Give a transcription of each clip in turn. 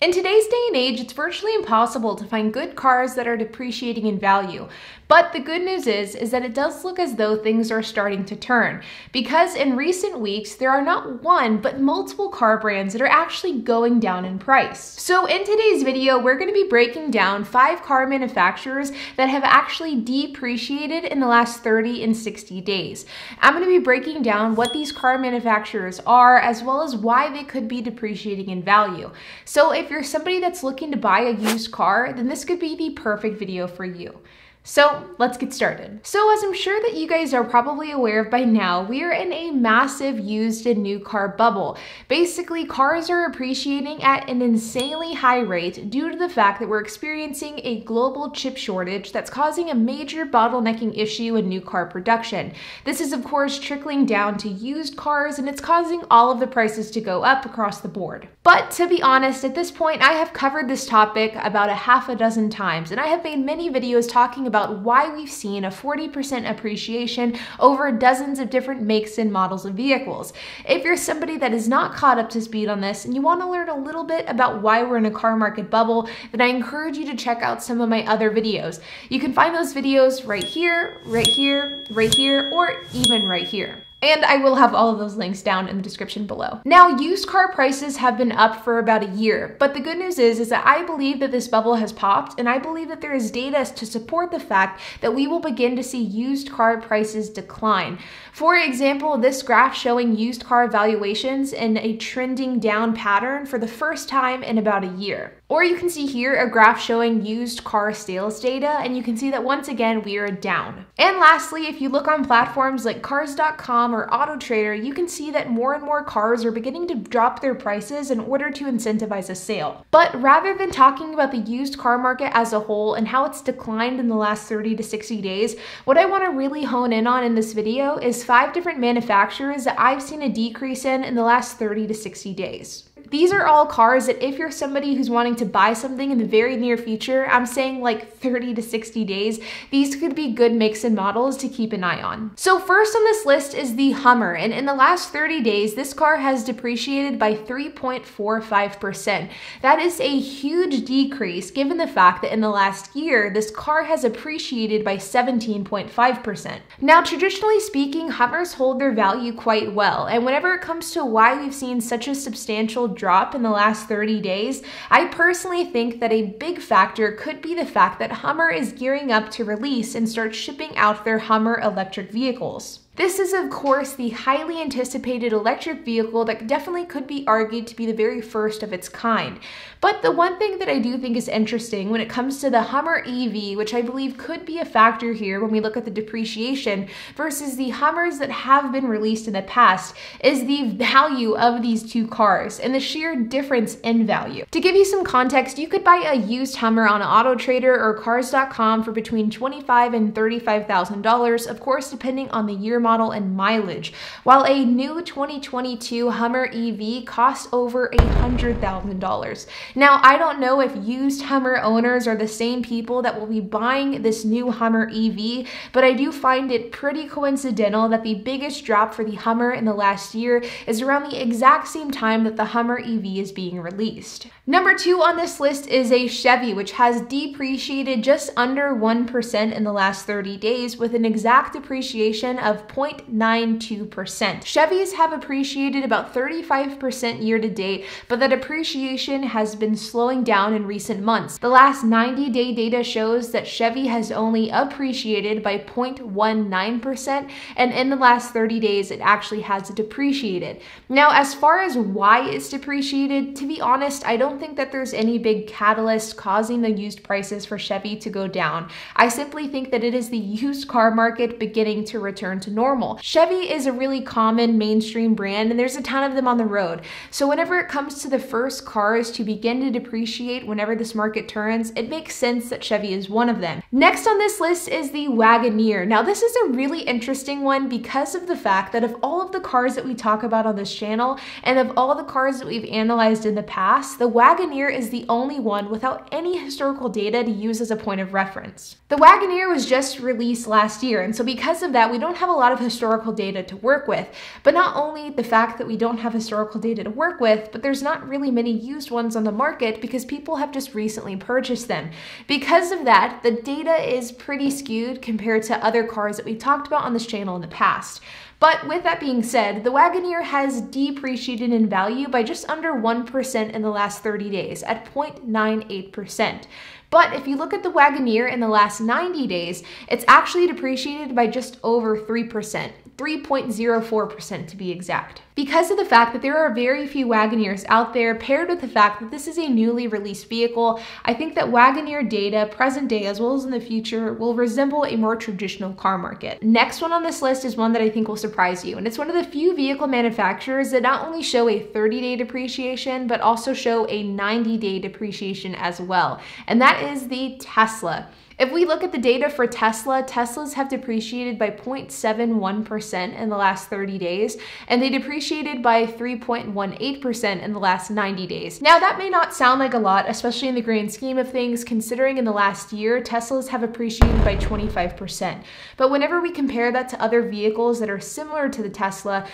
In today's day and age, it's virtually impossible to find good cars that are depreciating in value. But the good news is that it does look as though things are starting to turn, because in recent weeks, there are not one, but multiple car brands that are actually going down in price. So in today's video, we're going to be breaking down 5 car manufacturers that have actually depreciated in the last 30 and 60 days. I'm going to be breaking down what these car manufacturers are, as well as why they could be depreciating in value. So if you're somebody that's looking to buy a used car, then this could be the perfect video for you. So let's get started. So as I'm sure that you guys are probably aware of by now, we are in a massive used and new car bubble. Basically, cars are appreciating at an insanely high rate due to the fact that we're experiencing a global chip shortage that's causing a major bottlenecking issue in new car production. This is of course trickling down to used cars, and it's causing all of the prices to go up across the board. But to be honest, at this point, I have covered this topic about a half a dozen times, and I have made many videos talking about why we've seen a 40% appreciation over dozens of different makes and models of vehicles. If you're somebody that is not caught up to speed on this and you want to learn a little bit about why we're in a car market bubble, then I encourage you to check out some of my other videos. You can find those videos right here, right here, right here, or even right here. And I will have all of those links down in the description below. Now, used car prices have been up for about a year, but the good news is that I believe that this bubble has popped, and I believe that there is data to support the fact that we will begin to see used car prices decline. For example, this graph showing used car valuations in a trending down pattern for the first time in about a year. Or you can see here a graph showing used car sales data, and you can see that once again we are down. And lastly, if you look on platforms like cars.com or AutoTrader, you can see that more and more cars are beginning to drop their prices in order to incentivize a sale. But rather than talking about the used car market as a whole and how it's declined in the last 30 to 60 days, what I want to really hone in on in this video is 5 different manufacturers that I've seen a decrease in the last 30 to 60 days. These are all cars that if you're somebody who's wanting to buy something in the very near future, I'm saying like 30 to 60 days, these could be good makes and models to keep an eye on. So first on this list is the Hummer, and in the last 30 days, this car has depreciated by 3.45%. That is a huge decrease given the fact that in the last year, this car has appreciated by 17.5%. Now, traditionally speaking, Hummers hold their value quite well, and whenever it comes to why we've seen such a substantial drop in the last 30 days, I personally think that a big factor could be the fact that Hummer is gearing up to release and start shipping out their Hummer electric vehicles. This is, of course, the highly anticipated electric vehicle that definitely could be argued to be the very first of its kind. But the one thing that I do think is interesting when it comes to the Hummer EV, which I believe could be a factor here when we look at the depreciation versus the Hummers that have been released in the past, is the value of these two cars and the sheer difference in value. To give you some context, you could buy a used Hummer on AutoTrader or Cars.com for between $25,000 and $35,000, of course, depending on the year model and mileage, while a new 2022 Hummer EV costs over $100,000. Now, I don't know if used Hummer owners are the same people that will be buying this new Hummer EV, but I do find it pretty coincidental that the biggest drop for the Hummer in the last year is around the exact same time that the Hummer EV is being released. Number 2 on this list is a Chevy, which has depreciated just under 1% in the last 30 days with an exact depreciation of 0.92%. Chevys have appreciated about 35% year to date, but that appreciation has been slowing down in recent months. The last 90-day data shows that Chevy has only appreciated by 0.19%, and in the last 30 days, it actually has depreciated. Now, as far as why it's depreciated, to be honest, I don't think that there's any big catalyst causing the used prices for Chevy to go down. I simply think that it is the used car market beginning to return to normal. Chevy is a really common mainstream brand, and there's a ton of them on the road. So whenever it comes to the first cars to begin to depreciate whenever this market turns, it makes sense that Chevy is one of them. Next on this list is the Wagoneer. Now, this is a really interesting one because of the fact that of all of the cars that we talk about on this channel and of all the cars that we've analyzed in the past, the Wagoneer is the only one without any historical data to use as a point of reference. The Wagoneer was just released last year, and so because of that, we don't have a lot lot of historical data to work with. But not only the fact that we don't have historical data to work with, but there's not really many used ones on the market because people have just recently purchased them. Because of that, the data is pretty skewed compared to other cars that we talked about on this channel in the past. But with that being said, the Wagoneer has depreciated in value by just under 1% in the last 30 days at 0.98%. But if you look at the Wagoneer in the last 90 days, it's actually depreciated by just over 3%, 3.04% to be exact. Because of the fact that there are very few Wagoneers out there, paired with the fact that this is a newly released vehicle, I think that Wagoneer data, present day as well as in the future, will resemble a more traditional car market. Next one on this list is one that I think will surprise you, and it's one of the few vehicle manufacturers that not only show a 30-day depreciation, but also show a 90-day depreciation as well, and that is the Tesla. If we look at the data for Teslas have depreciated by 0.71% in the last 30 days, and they depreciated by 3.18% in the last 90 days. Now, that may not sound like a lot, especially in the grand scheme of things, considering in the last year, Teslas have appreciated by 25%. But whenever we compare that to other vehicles that are similar to the Tesla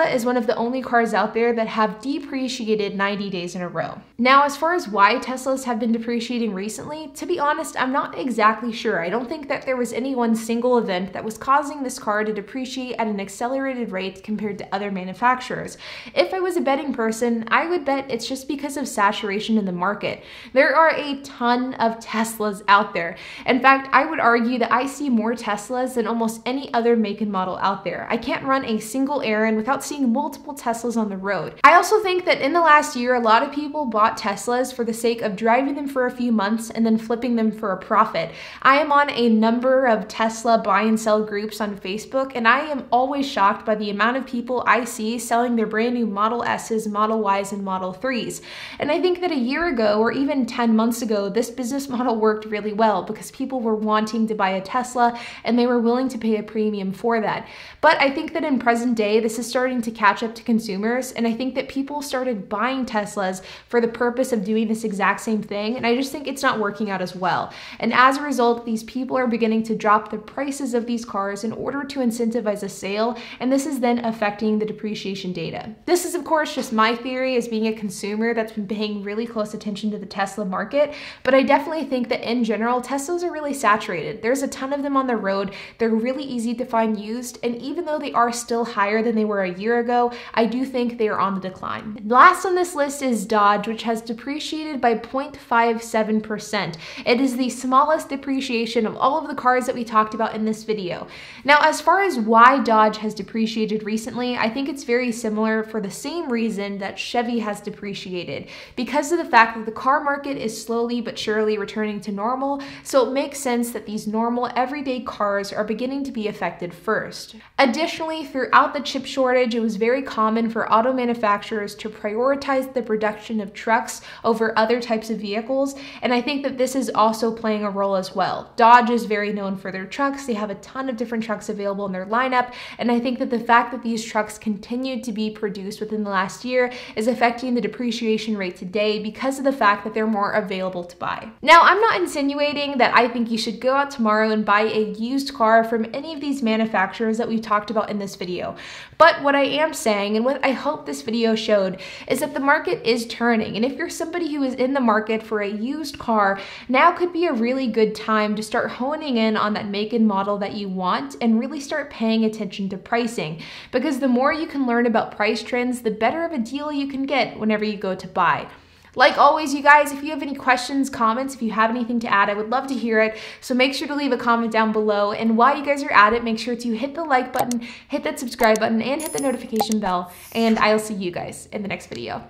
is one of the only cars out there that have depreciated 90 days in a row. Now, as far as why Teslas have been depreciating recently, to be honest, I'm not exactly sure. I don't think that there was any one single event that was causing this car to depreciate at an accelerated rate compared to other manufacturers. If I was a betting person, I would bet it's just because of saturation in the market. There are a ton of Teslas out there. In fact, I would argue that I see more Teslas than almost any other make and model out there. I can't run a single errand without seeing multiple Teslas on the road. I also think that in the last year, a lot of people bought Teslas for the sake of driving them for a few months and then flipping them for a profit. I am on a number of Tesla buy and sell groups on Facebook, and I am always shocked by the amount of people I see selling their brand new Model S's, Model Ys, and Model 3s. And I think that a year ago, or even 10 months ago, this business model worked really well because people were wanting to buy a Tesla and they were willing to pay a premium for that. But I think that in present day, this is starting to catch up to consumers, and I think that people started buying Teslas for the purpose of doing this exact same thing, and I just think it's not working out as well. And as a result, these people are beginning to drop the prices of these cars in order to incentivize a sale, and this is then affecting the depreciation data. This is, of course, just my theory as being a consumer that's been paying really close attention to the Tesla market, but I definitely think that in general, Teslas are really saturated. There's a ton of them on the road. They're really easy to find used, and even though they are still higher than they were a year ago, I do think they are on the decline. Last on this list is Dodge, which has depreciated by 0.57%. It is the smallest depreciation of all of the cars that we talked about in this video. Now, as far as why Dodge has depreciated recently, I think it's very similar for the same reason that Chevy has depreciated, because of the fact that the car market is slowly but surely returning to normal, so it makes sense that these normal everyday cars are beginning to be affected first. Additionally, throughout the chip shortage, it was very common for auto manufacturers to prioritize the production of trucks over other types of vehicles, and I think that this is also playing a role as well. Dodge is very known for their trucks. They have a ton of different trucks available in their lineup, and I think that the fact that these trucks continued to be produced within the last year is affecting the depreciation rate today because of the fact that they're more available to buy. Now, I'm not insinuating that I think you should go out tomorrow and buy a used car from any of these manufacturers that we've talked about in this video, but what I am saying, and what I hope this video showed, is that the market is turning, and if you're somebody who is in the market for a used car, now could be a really good time to start honing in on that make and model that you want and really start paying attention to pricing, because the more you can learn about price trends, the better of a deal you can get whenever you go to buy. Like always, you guys, if you have any questions, comments, if you have anything to add, I would love to hear it. So make sure to leave a comment down below. And while you guys are at it, make sure to hit the like button, hit that subscribe button, and hit the notification bell. And I'll see you guys in the next video.